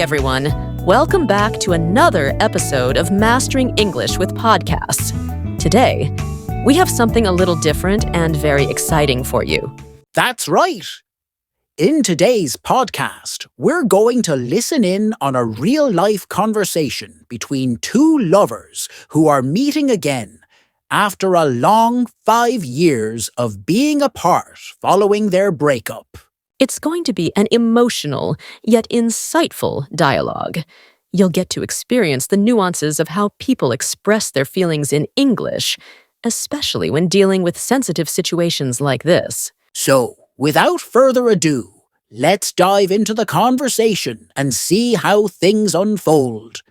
everyone. Welcome back to another episode of Mastering English with Podcasts. Today, we have something a little different and very exciting for you. That's right. In today's podcast, we're going to listen in on a real-life conversation between two lovers who are meeting again after a long 5 years of being apart following their breakup. It's going to be an emotional, yet insightful dialogue. You'll get to experience the nuances of how people express their feelings in English, especially when dealing with sensitive situations like this. So, without further ado, let's dive into the conversation and see how things unfold.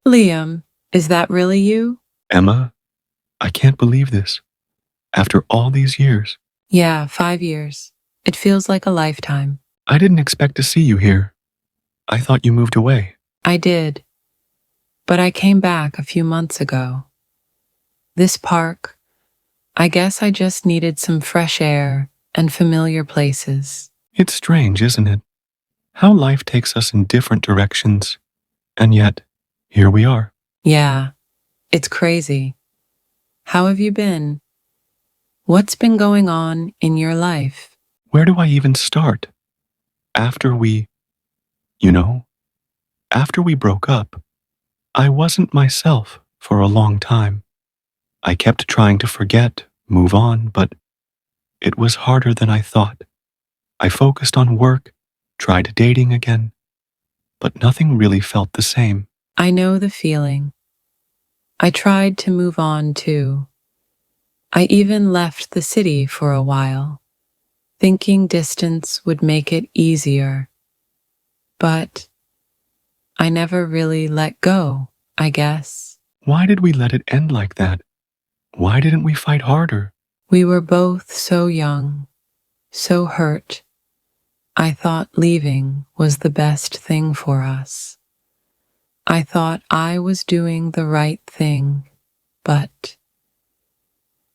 Liam, is that really you? Emma, I can't believe this. After all these years. Yeah, 5 years. It feels like a lifetime. I didn't expect to see you here. I thought you moved away. I did. But I came back a few months ago. This park, I guess I just needed some fresh air and familiar places. It's strange, isn't it? How life takes us in different directions. And yet, here we are. Yeah, it's crazy. How have you been? What's been going on in your life? Where do I even start? After we broke up, I wasn't myself for a long time. I kept trying to forget, move on, but it was harder than I thought. I focused on work, tried dating again, but nothing really felt the same. I know the feeling. I tried to move on too. I even left the city for a while, thinking distance would make it easier. But I never really let go, I guess. Why did we let it end like that? Why didn't we fight harder? We were both so young, so hurt. I thought leaving was the best thing for us. I thought I was doing the right thing, but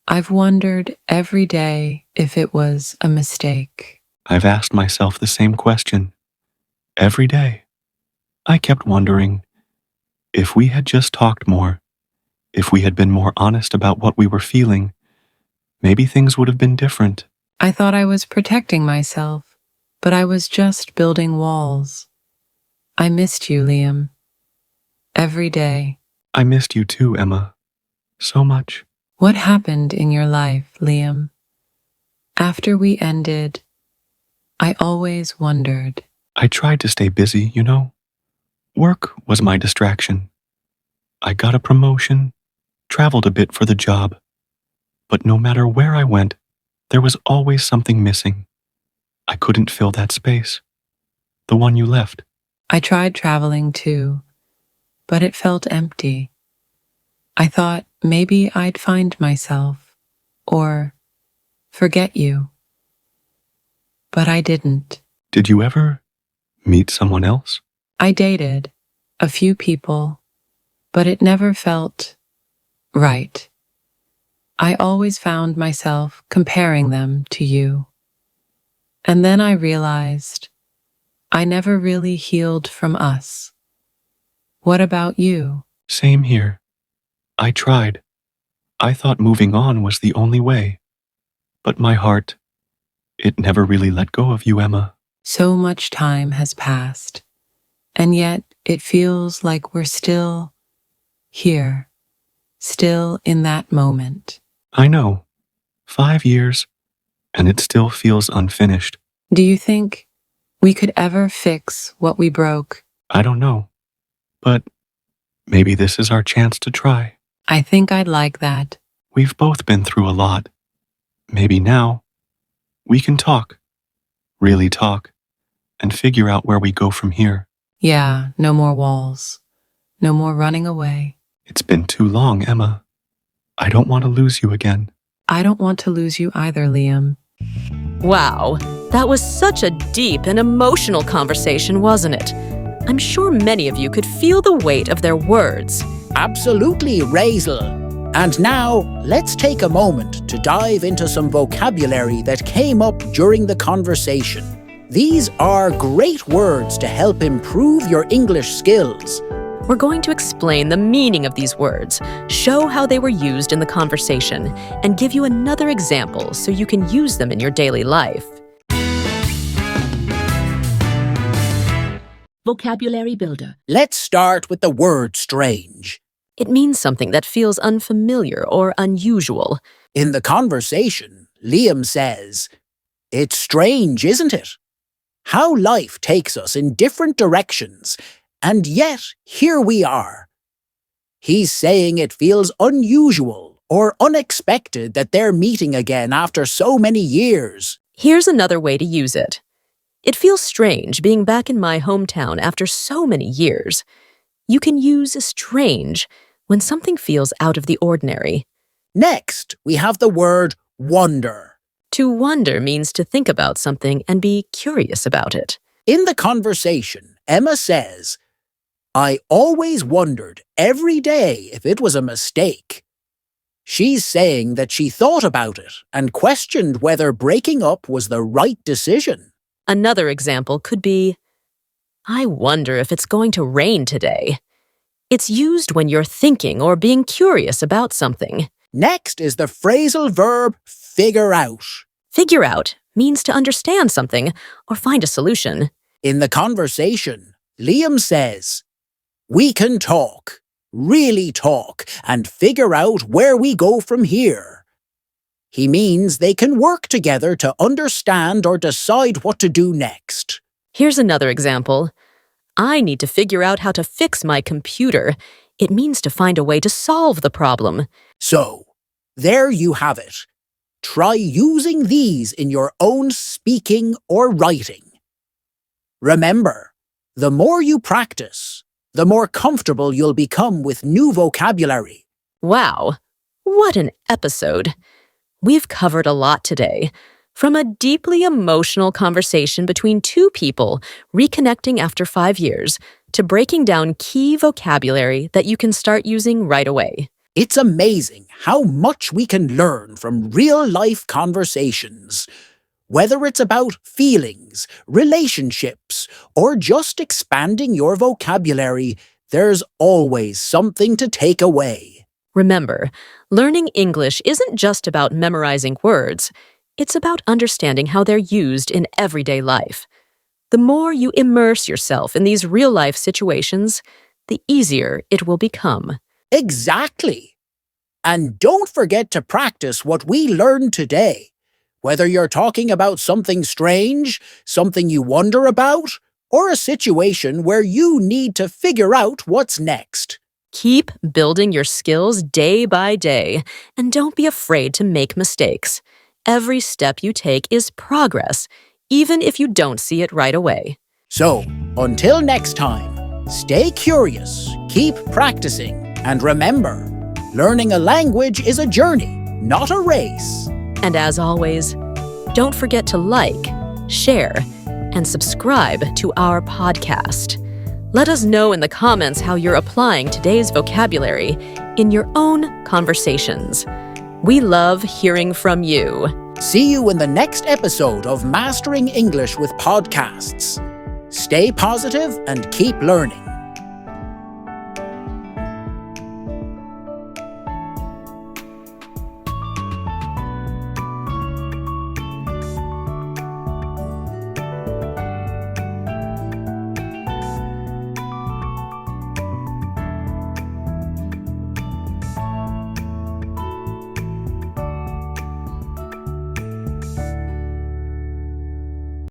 I've wondered every day if it was a mistake. I've asked myself the same question. Every day. I kept wondering, if we had just talked more, if we had been more honest about what we were feeling, maybe things would have been different. I thought I was protecting myself, but I was just building walls. I missed you, Liam. Every day. I missed you too, Emma. So much. What happened in your life, Liam? After we ended, I always wondered. I tried to stay busy, Work was my distraction. I got a promotion, traveled a bit for the job. But no matter where I went, there was always something missing. I couldn't fill that space. The one you left. I tried traveling too, but it felt empty. I thought maybe I'd find myself, or forget you. But I didn't. Did you ever meet someone else? I dated a few people, but it never felt right. I always found myself comparing them to you. And then I realized I never really healed from us. What about you? Same here. I tried. I thought moving on was the only way. But my heart, it never really let go of you, Emma. So much time has passed, and yet it feels like we're still here, still in that moment. I know. 5 years, and it still feels unfinished. Do you think we could ever fix what we broke? I don't know. But maybe this is our chance to try. I think I'd like that. We've both been through a lot. Maybe now we can talk, really talk, and figure out where we go from here. Yeah, no more walls. No more running away. It's been too long, Emma. I don't want to lose you again. I don't want to lose you either, Liam. Wow, that was such a deep and emotional conversation, wasn't it? I'm sure many of you could feel the weight of their words. Absolutely, Razel. And now, let's take a moment to dive into some vocabulary that came up during the conversation. These are great words to help improve your English skills. We're going to explain the meaning of these words, show how they were used in the conversation, and give you another example so you can use them in your daily life. Vocabulary Builder. Let's start with the word strange. It means something that feels unfamiliar or unusual. In the conversation, Liam says, "It's strange, isn't it? How life takes us in different directions, and yet here we are." He's saying it feels unusual or unexpected that they're meeting again after so many years. Here's another way to use it. It feels strange being back in my hometown after so many years. You can use strange when something feels out of the ordinary. Next, we have the word wonder. To wonder means to think about something and be curious about it. In the conversation, Emma says, "I always wondered every day if it was a mistake." She's saying that she thought about it and questioned whether breaking up was the right decision. Another example could be, I wonder if it's going to rain today. It's used when you're thinking or being curious about something. Next is the phrasal verb figure out. Figure out means to understand something or find a solution. In the conversation, Liam says, "We can talk, really talk, and figure out where we go from here." He means they can work together to understand or decide what to do next. Here's another example. I need to figure out how to fix my computer. It means to find a way to solve the problem. So, there you have it. Try using these in your own speaking or writing. Remember, the more you practice, the more comfortable you'll become with new vocabulary. Wow, what an episode. We've covered a lot today. From a deeply emotional conversation between two people reconnecting after 5 years, to breaking down key vocabulary that you can start using right away. It's amazing how much we can learn from real-life conversations. Whether it's about feelings, relationships, or just expanding your vocabulary, there's always something to take away. Remember, learning English isn't just about memorizing words. It's about understanding how they're used in everyday life. The more you immerse yourself in these real-life situations, the easier it will become. Exactly. And don't forget to practice what we learned today. Whether you're talking about something strange, something you wonder about, or a situation where you need to figure out what's next. Keep building your skills day by day, and don't be afraid to make mistakes. Every step you take is progress, even if you don't see it right away. So, until next time, stay curious, keep practicing, and remember, learning a language is a journey, not a race. And as always, don't forget to like, share, and subscribe to our podcast. Let us know in the comments how you're applying today's vocabulary in your own conversations. We love hearing from you. See you in the next episode of Mastering English with Podcasts. Stay positive and keep learning.